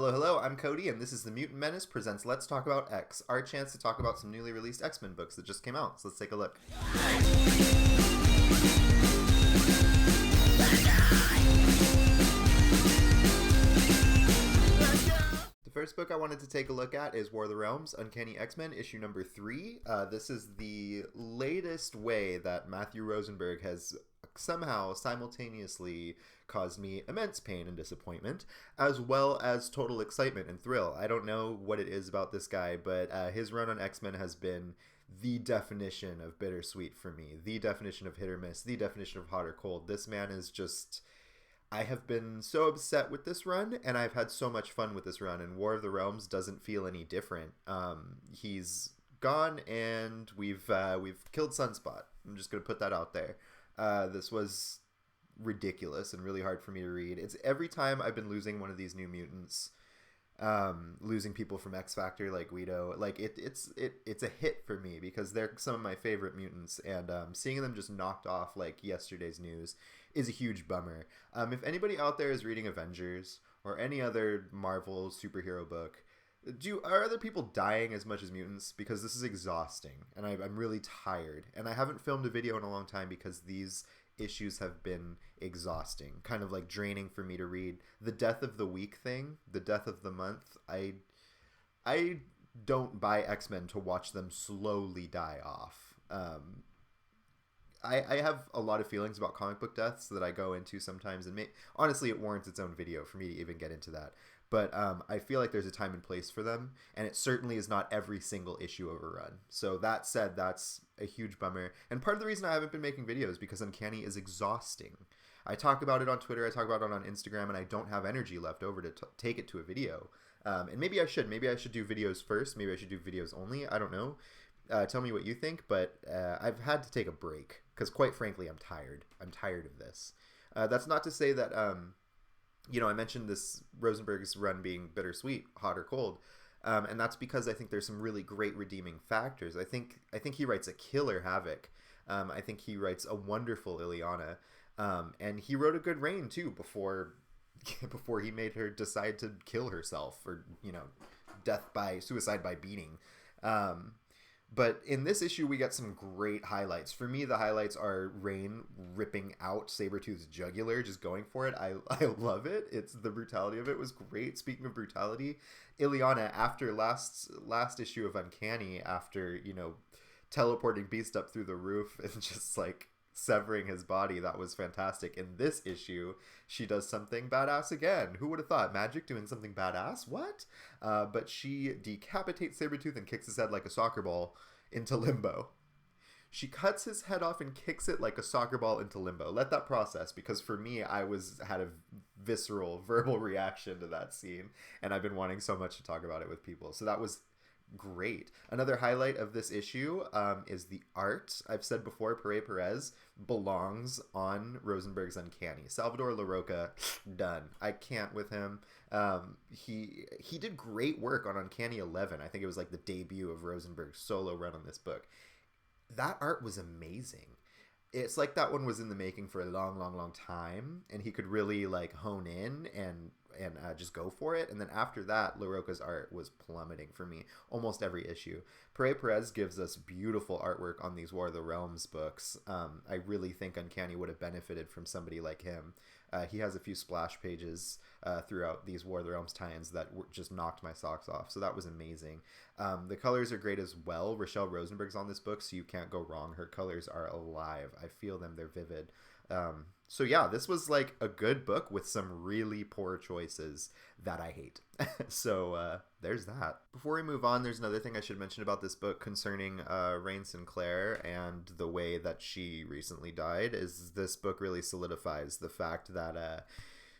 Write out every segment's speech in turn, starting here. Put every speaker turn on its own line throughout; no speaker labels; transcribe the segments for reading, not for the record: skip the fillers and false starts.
Hello, hello, I'm Cody, and this is the Mutant Menace presents Let's Talk About X, our chance to talk about some newly released X-Men books that just came out, so let's take a look. The first book I wanted to take a look at is War of the Realms, Uncanny X-Men, issue number 3. This is the latest way that Matthew Rosenberg has somehow simultaneously caused me immense pain and disappointment, as well as total excitement and thrill. I don't know what it is about this guy, but his run on X-Men has been the definition of bittersweet for me, the definition of hit or miss, the definition of hot or cold. This man is just... I have been so upset with this run, and I've had so much fun with this run, and War of the Realms doesn't feel any different. He's gone, and we've killed Sunspot. I'm just going to put that out there. This was ridiculous and really hard for me to read. It's every time I've been losing one of these new mutants, losing people from X Factor like Guido, like it's a hit for me because they're some of my favorite mutants, and seeing them just knocked off like yesterday's news is a huge bummer. If anybody out there is reading Avengers or any other Marvel superhero book, are other people dying as much as mutants? Because this is exhausting, and I'm really tired, and I haven't filmed a video in a long time because these issues have been exhausting, kind of like draining for me to read. The death of the week thing, the death of the month, I don't buy X-Men to watch them slowly die off. I have a lot of feelings about comic book deaths that I go into sometimes, and honestly, it warrants its own video for me to even get into that. But I feel like there's a time and place for them, and it certainly is not every single issue overrun. So that said, that's a huge bummer. And part of the reason I haven't been making videos is because Uncanny is exhausting. I talk about it on Twitter, I talk about it on Instagram, and I don't have energy left over to take it to a video. And maybe I should. Maybe I should do videos first. Maybe I should do videos only. I don't know. Tell me what you think, but I've had to take a break because, quite frankly, I'm tired. I'm tired of this. That's not to say that, I mentioned this Rosenberg's run being bittersweet, hot or cold, and that's because I think there's some really great redeeming factors. I think he writes a killer Havoc. I think he writes a wonderful Ileana, and he wrote a good Reign too before he made her decide to kill herself, or suicide by beating. But in this issue, we get some great highlights. For me, the highlights are Reign ripping out Sabretooth's jugular, just going for it. I love it. It's the brutality of it was great. Speaking of brutality, Ileana, after last issue of Uncanny, after, teleporting Beast up through the roof and just, severing his body, that was fantastic. In this issue, she does something badass again. Who would have thought? Magic doing something badass? What? But she decapitates Sabretooth and kicks his head like a soccer ball into limbo. She cuts his head off and kicks it like a soccer ball into limbo. Let that process, because for me, I had a visceral, verbal reaction to that scene, and I've been wanting so much to talk about it with people. So that was great. Another highlight of this issue is the art. I've said before, Perez belongs on Rosenberg's Uncanny. Salvador LaRocca, done. I can't with him. He did great work on Uncanny 11. I think it was like the debut of Rosenberg's solo run on this book. That art was amazing. It's like that one was in the making for a long, long, long time, and he could really hone in and just go for it. And then after that, LaRocca's art was plummeting for me almost every issue. Perez gives us beautiful artwork on these War of the Realms books. I really think Uncanny would have benefited from somebody like him. He has a few splash pages throughout these War of the Realms tie-ins that just knocked my socks off. So that was amazing. The colors are great as well. Rochelle Rosenberg's on this book, so you can't go wrong. Her colors are alive. I feel them. They're vivid. So yeah, this was like a good book with some really poor choices that I hate. So there's that. Before we move on, there's another thing I should mention about this book concerning Rain Sinclair and the way that she recently died. Is this book really solidifies the fact that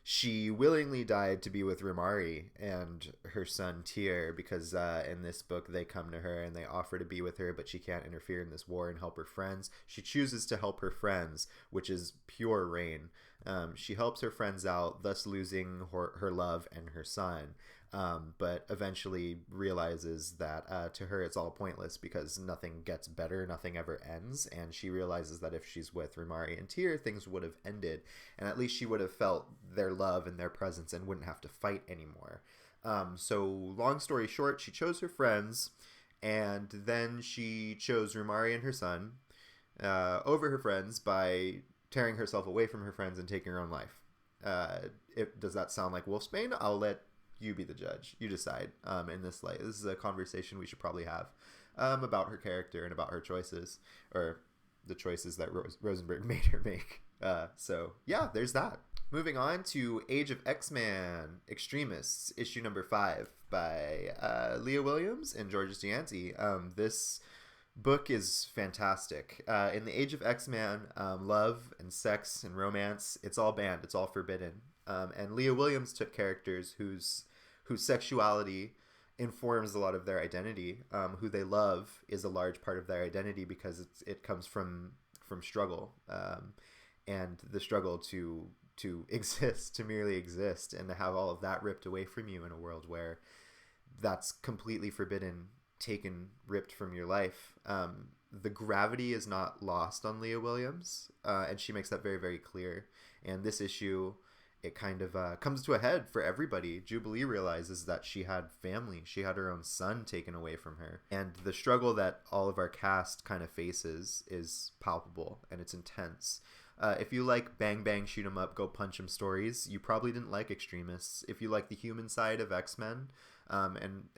she willingly died to be with Rimari and her son Pere, because in this book they come to her and they offer to be with her, but she can't interfere in this war and help her friends. She chooses to help her friends, which is pure Rain. She helps her friends out, thus losing her love and her son, but eventually realizes that to her it's all pointless because nothing gets better, nothing ever ends, and she realizes that if she's with Rimari and Pere, things would have ended, and at least she would have felt their love and their presence and wouldn't have to fight anymore. So long story short, she chose her friends, and then she chose Rumari and her son over her friends by tearing herself away from her friends and taking her own life. Does that sound like Wolfsbane? I'll let you be the judge. You decide in this light. This is a conversation we should probably have about her character and about her choices, or the choices that Rosenberg made her make. So yeah, there's that. Moving on to Age of X-Men X-Tremists, issue number 5 by Leah Williams and Georges Jeanty. This book is fantastic. In the Age of X-Men, love and sex and romance, it's all banned. It's all forbidden. And Leah Williams took characters whose sexuality informs a lot of their identity. Who they love is a large part of their identity because it comes from struggle, and the struggle to exist, to merely exist, and to have all of that ripped away from you in a world where that's completely forbidden, ripped from your life. The gravity is not lost on Leah Williams, and she makes that very, very clear. And this issue, it kind of comes to a head for everybody. Jubilee realizes that she had family. She had her own son taken away from her. And the struggle that all of our cast kind of faces is palpable, and it's intense. If you like bang bang shoot 'em up, go punch 'em stories, you probably didn't like X-Tremists. If you like the human side of X-Men, and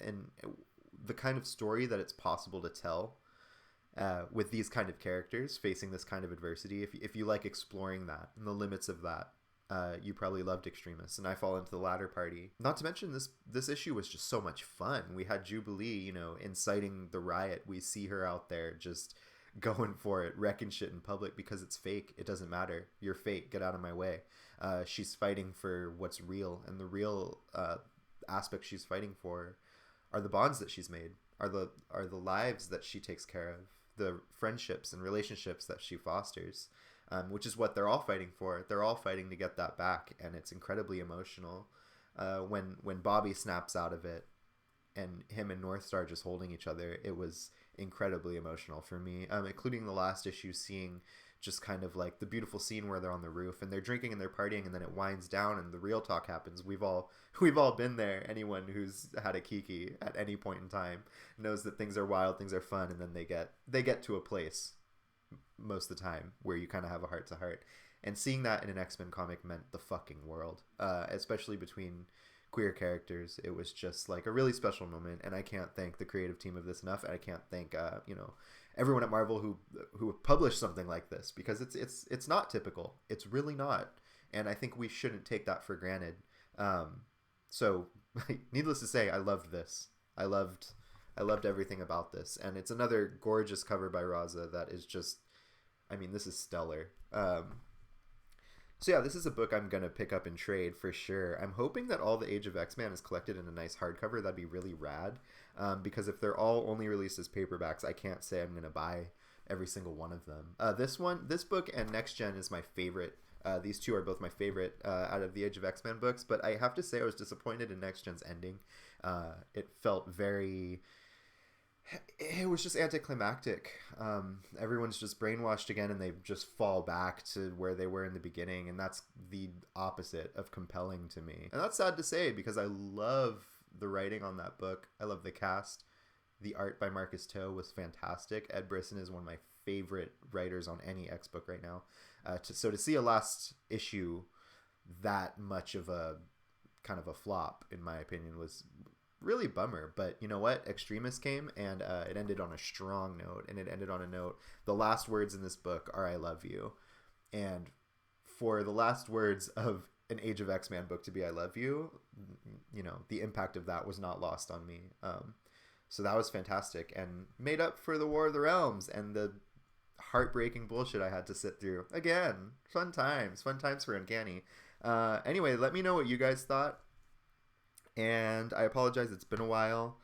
the kind of story that it's possible to tell with these kind of characters facing this kind of adversity, if you like exploring that and the limits of that, you probably loved X-Tremists, and I fall into the latter party. Not to mention this issue was just so much fun. We had Jubilee, inciting the riot. We see her out there just going for it, wrecking shit in public because it's fake. It doesn't matter. You're fake. Get out of my way. She's fighting for what's real, and the real aspects she's fighting for are the bonds that she's made, are the lives that she takes care of, the friendships and relationships that she fosters, which is what they're all fighting for. They're all fighting to get that back, and it's incredibly emotional when Bobby snaps out of it, and him and Northstar just holding each other. It was incredibly emotional for me, including the last issue, seeing just kind of like the beautiful scene where they're on the roof and they're drinking and they're partying, and then it winds down and the real talk happens. We've all been there. Anyone who's had a kiki at any point in time knows that things are wild, things are fun, and then they get to a place most of the time where you kind of have a heart to heart. And seeing that in an X-Men comic meant the fucking world, especially between queer characters. It was just like a really special moment, and I can't thank the creative team of this enough, and I can't thank everyone at Marvel who published something like this, because it's not typical. It's really not, and I think we shouldn't take that for granted. So needless to say, I loved this. I loved everything about this, and it's another gorgeous cover by Raza that is just, this is stellar. So yeah, this is a book I'm going to pick up and trade for sure. I'm hoping that all the Age of X-Men is collected in a nice hardcover. That'd be really rad, because if they're all only released as paperbacks, I can't say I'm going to buy every single one of them. This book and Next Gen is my favorite. These two are both my favorite out of the Age of X-Men books, but I have to say I was disappointed in Next Gen's ending. It felt it was just anticlimactic. Everyone's just brainwashed again, and they just fall back to where they were in the beginning, and that's the opposite of compelling to me. And that's sad to say, because I love the writing on that book. I love the cast. The art by Marcus Toe was fantastic. Ed Brisson is one of my favorite writers on any X book right now. So to see a last issue that much of a kind of a flop, in my opinion, was really bummer. But you know what, X-Tremists came, and it ended on a strong note, and it ended on a note. The last words in this book are "I love you," and for the last words of an Age of X-Men book to be "I love you," the impact of that was not lost on me. So that was fantastic, and made up for the War of the Realms and the heartbreaking bullshit I had to sit through. Again, fun times for Uncanny. Anyway, let me know what you guys thought. And I apologize, it's been a while.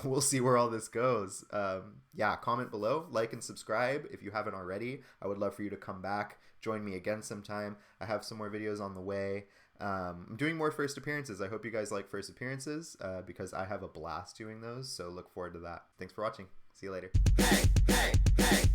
We'll see where all this goes. Comment below, like and subscribe if you haven't already. I would love for you to come back, join me again sometime. I have some more videos on the way. I'm doing more first appearances. I hope you guys like first appearances, because I have a blast doing those, so look forward to that. Thanks for watching. See you later. Hey, hey, hey.